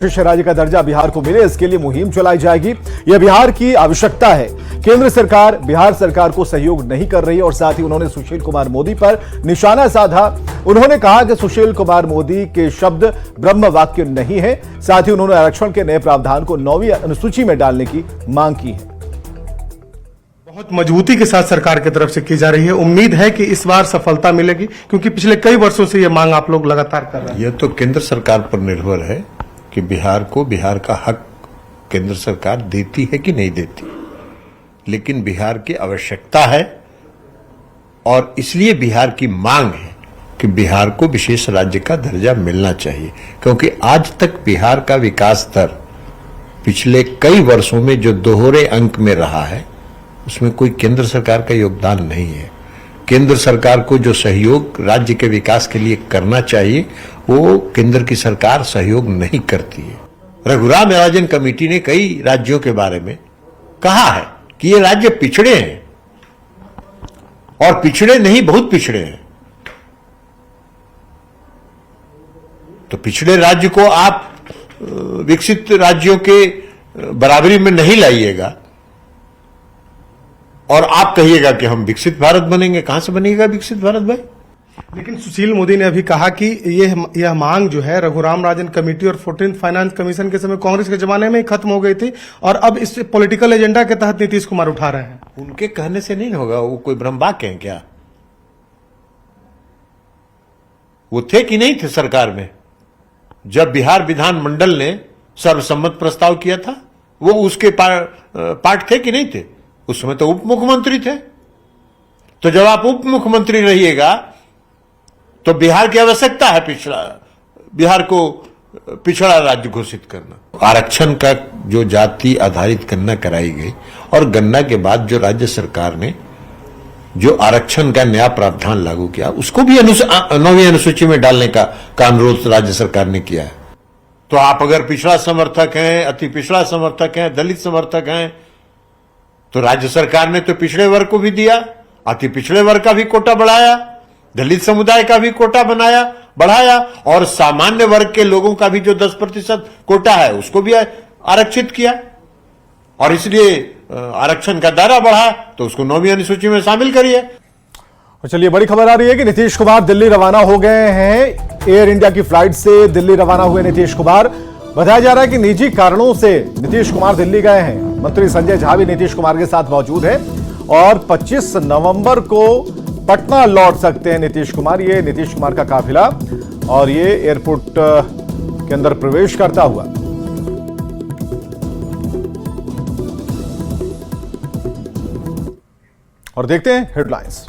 राज्य का दर्जा बिहार को मिले, इसके लिए मुहिम चलाई जाएगी। यह बिहार की आवश्यकता है। केंद्र सरकार बिहार सरकार को सहयोग नहीं कर रही और साथ ही उन्होंने सुशील कुमार मोदी पर निशाना साधा। उन्होंने कहा कि सुशील कुमार मोदी के शब्द ब्रह्म वाक्य नहीं है। साथ ही उन्होंने आरक्षण के नए प्रावधान को 9वीं अनुसूची में डालने की मांग की है। बहुत मजबूती के साथ सरकार की तरफ से की जा रही है। उम्मीद है कि इस बार सफलता मिलेगी, क्योंकि पिछले कई वर्षों से यह मांग आप लोग लगातार कर रहे हैं। यह तो केंद्र सरकार पर निर्भर है कि बिहार को बिहार का हक केंद्र सरकार देती है कि नहीं देती, लेकिन बिहार की आवश्यकता है और इसलिए बिहार की मांग है कि बिहार को विशेष राज्य का दर्जा मिलना चाहिए, क्योंकि आज तक बिहार का विकास दर पिछले कई वर्षों में जो दोहरे अंक में रहा है, उसमें कोई केंद्र सरकार का योगदान नहीं है। केंद्र सरकार को जो सहयोग राज्य के विकास के लिए करना चाहिए, वो केंद्र की सरकार सहयोग नहीं करती है। रघुराम राजन कमेटी ने कई राज्यों के बारे में कहा है कि ये राज्य पिछड़े हैं, और पिछड़े नहीं, बहुत पिछड़े हैं। तो पिछड़े राज्य को आप विकसित राज्यों के बराबरी में नहीं लाइएगा और आप कहिएगा कि हम विकसित भारत बनेंगे। कहां से बनेगा विकसित भारत भाई? लेकिन सुशील मोदी ने अभी कहा कि यह मांग जो है रघुराम राजन कमेटी और 14th फाइनेंस कमीशन के समय कांग्रेस के जमाने में ही खत्म हो गई थी, और अब इस पॉलिटिकल एजेंडा के तहत नीतीश कुमार उठा रहे हैं। उनके कहने से नहीं होगा। वो कोई ब्रह्म वाक्य है क्या? वो थे कि नहीं थे सरकार में जब बिहार विधानमंडल ने सर्वसम्मत प्रस्ताव किया था? वो उसके पार्ट थे कि नहीं थे? उस समय तो उप मुख्यमंत्री थे। तो जब आप उप मुख्यमंत्री रहिएगा तो बिहार की आवश्यकता है बिहार को पिछड़ा राज्य घोषित करना। आरक्षण का जो जाति आधारित गणना कराई गई और गणना के बाद जो राज्य सरकार ने जो आरक्षण का नया प्रावधान लागू किया, उसको भी 9वीं अनुसूची में डालने का अनुरोध राज्य सरकार ने किया है। तो आप अगर पिछड़ा समर्थक हैं, अति पिछड़ा समर्थक हैं, दलित समर्थक हैं, तो राज्य सरकार ने तो पिछड़े वर्ग को भी दिया, अति पिछड़े वर्ग का भी कोटा बढ़ाया, दलित समुदाय का भी कोटा बढ़ाया, और सामान्य वर्ग के लोगों का भी जो 10% कोटा है उसको भी आरक्षित किया। और इसलिए आरक्षण का दायरा बढ़ा, तो उसको 9वीं अनुसूची में शामिल करिए। और चलिए, बड़ी खबर आ रही है कि नीतीश कुमार दिल्ली रवाना हो गए हैं। एयर इंडिया की फ्लाइट से दिल्ली रवाना हुए नीतीश कुमार। बताया जा रहा है कि निजी कारणों से नीतीश कुमार दिल्ली गए हैं। मंत्री संजय झा भी नीतीश कुमार के साथ मौजूद है और 25 नवंबर को पटना लौट सकते हैं नीतीश कुमार। ये नीतीश कुमार का काफिला और ये एयरपोर्ट के अंदर प्रवेश करता हुआ। और देखते हैं हेडलाइंस।